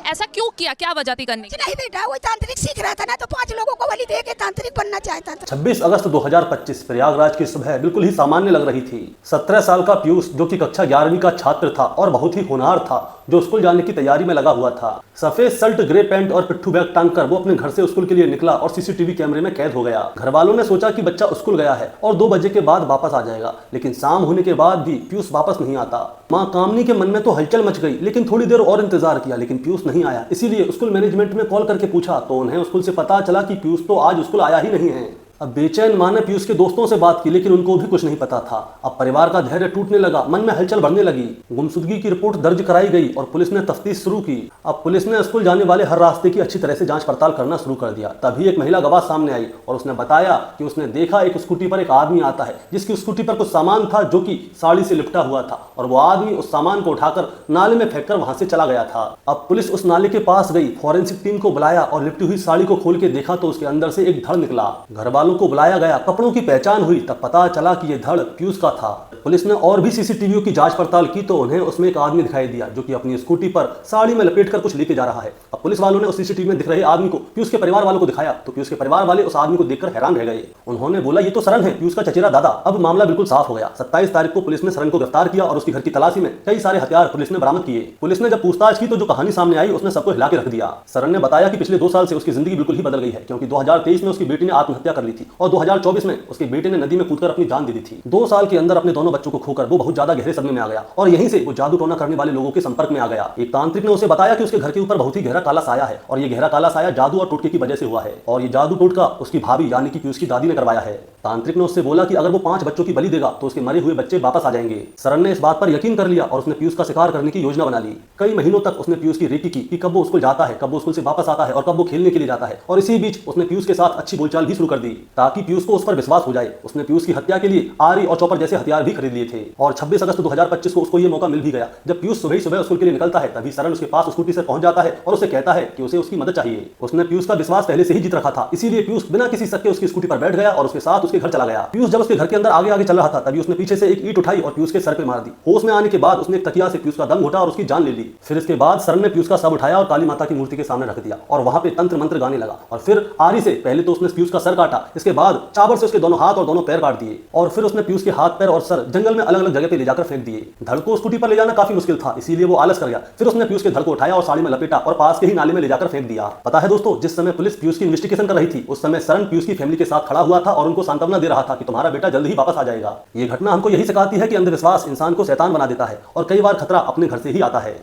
ऐसा क्यों किया, क्या वजह थी करने की? नहीं बेटा, वो तांत्रिक सीख रहा था ना, तो 5 लोगों को बलि दे के तांत्रिक बनना चाहता था। 26 अगस्त 2025 प्रयागराज की सुबह बिल्कुल ही सामान्य लग रही थी। 17 साल का पीयूष, जो कि कक्षा 11वीं का छात्र था और बहुत ही होनहार था, जो स्कूल जाने की तैयारी में लगा हुआ था। सफेद शर्ट, ग्रे पैंट और पिट्ठू बैग टांगकर वो अपने घर से स्कूल के लिए निकला और सीसीटीवी कैमरे में कैद हो गया। घर वालों ने सोचा कि बच्चा स्कूल गया है और 2 बजे के बाद वापस आ जाएगा, लेकिन शाम होने के बाद भी पीयूष वापस नहीं आता। मां कामनी के मन में तो हलचल मच गई, लेकिन थोड़ी देर और इंतजार किया, लेकिन पीयूष नहीं आया। इसीलिए स्कूल मैनेजमेंट में कॉल करके पूछा तो उन्हें स्कूल से पता चला कि पीयूष तो आज स्कूल आया ही नहीं है। अब बेचैन मां ने पीयूष के दोस्तों से बात की, लेकिन उनको भी कुछ नहीं पता था। अब परिवार का धैर्य टूटने लगा, मन में हलचल बढ़ने लगी। गुमशुदगी की रिपोर्ट दर्ज कराई गई और पुलिस ने तफ्तीश शुरू की। अब पुलिस ने स्कूल जाने वाले हर रास्ते की अच्छी तरह से जांच पड़ताल करना शुरू कर दिया। तभी एक महिला गवाह सामने आई और उसने बताया कि उसने देखा एक स्कूटी पर एक आदमी आता है, जिसकी स्कूटी पर कुछ सामान था जो कि साड़ी से लिपटा हुआ था, और वो आदमी उस सामान को उठाकर नाले में फेंककर वहां से चला गया था। अब पुलिस उस नाले के पास गई, फॉरेंसिक टीम को बुलाया और लिपटी हुई साड़ी को खोल के देखा तो उसके अंदर से एक धड़ निकला। घर वालों को बुलाया गया, कपड़ों की पहचान हुई, तब पता चला कि यह धड़ पीयूष का था। पुलिस ने और भी सीसीटीवी की जांच पड़ताल की तो उन्हें उसमें एक आदमी दिखाई दिया, जो कि अपनी स्कूटी पर साड़ी में लपेटकर कुछ लेके जा रहा है। अब पुलिस वालों ने उस सीसीटीवी में दिख रहे आदमी को पीयूष के परिवार वालों को दिखाया तो पीयूष के परिवार वाले उस आदमी को देखकर हैरान रह गए। उन्होंने बोला, ये तो सरन है, पीयूष का चचेरा दादा। अब मामला बिल्कुल साफ हो गया। 27 तारीख को पुलिस ने सरन को गिरफ्तार किया और उसकी घर की तलाशी में कई सारे हथियार पुलिस ने बरामद किए। पुलिस ने जब पूछताछ की तो जो कहानी सामने आई उसने सबको हिला के रख दिया। सरन ने बताया कि पिछले 2 साल से उसकी जिंदगी बिल्कुल ही बदल गई है, क्योंकि 2023 में उसकी बेटी ने आत्महत्या कर ली थी और 2024 में उसके बेटे ने नदी में कूदकर अपनी जान दे दी थी। 2 साल के अंदर अपने दोनों बच्चों को खोकर वो बहुत ज्यादा गहरे सदमे में आ गया और यहीं से वो जादू टोना करने वाले लोगों के संपर्क में आ गया। एक तांत्रिक ने उसे बताया कि उसके घर के ऊपर बहुत ही गहरा काला साया है और ये गहरा काला साया जादू और टोटके की वजह से हुआ है, और ये जादू टोटका उसकी भाभी यानी कि पीयूष की दादी ने करवाया है। तांत्रिक ने उससे बोला कि अगर वो 5 बच्चों की बलि देगा तो उसके मरे हुए बच्चे वापस आ जाएंगे। सरन ने इस बात पर यकीन कर लिया और उसने पीयूष का शिकार करने की योजना बना ली। कई महीनों तक उसने पीयूष की रेकी की कि कब वो स्कूल जाता है, कब वो स्कूल से वापस आता है और कब वो खेलने के लिए जाता है, और इसी बीच उसने पीयूष के साथ अच्छी बोलचाल भी शुरू कर दी ताकि पीयूष को उस पर विश्वास हो जाए। उसने पीयूष की हत्या के लिए आरी और चॉपर जैसे हथियार भी खरीद लिए थे और 26 अगस्त 2025 को उसको ये मौका मिल भी गया। जब पीयूष सुबह सुबह स्कूल के लिए निकलता है तभी सरन उसके पास स्कूटी से पहुंच जाता है और उसे कहता है कि उसे उसकी मदद चाहिए। उसने पीयूष का विश्वास पहले से ही जीत रखा था, इसीलिए पीयूष बिना किसी शक के उसकी स्कूटी पर बैठ गया और उसके साथ उसके घर चला गया। पीयूष जब उसके घर के अंदर आगे आगे चल रहा था तभी उसने पीछे से एक ईंट उठाई और पीयूष के सर पे मार दी। होश में आने के बाद उसने एक तकिया से पीयूष का दम घोटा और उसकी जान ले ली। फिर इसके बाद सरन ने पीयूष का शव उठाया और काली माता की मूर्ति के सामने रख दिया और वहां पे तंत्र मंत्र गाने लगा और फिर आरी से पहले तो उसने पीयूष का सर काटा, इसके बाद चाबर से उसके दोनों हाथ और दोनों पैर काट दिए और फिर उसने पीयूष के हाथ, पैर और सर जंगल में अलग अलग जगह पे ले जाकर फेंक दिए। धड़ को स्कूटी पर ले जाना काफी मुश्किल था, इसीलिए वो आलस कर गया। फिर उसने पीयूष के धड़ को उठाया और साड़ी में लपेटा और पास के ही नाले में ले जाकर फेंक दिया। पता है दोस्तों, जिस समय पुलिस पीयूष की इन्वेस्टिगेशन कर रही थी उस समय सरन पीयूष की फैमिली के साथ खड़ा हुआ था और उनको सांत्वना दे रहा था कि तुम्हारा बेटा जल्द ही वापस आ जाएगा। ये घटना हमको यही सिखाती है कि अंधविश्वास इंसान को शैतान बना देता है और कई बार खतरा अपने घर से ही आता है।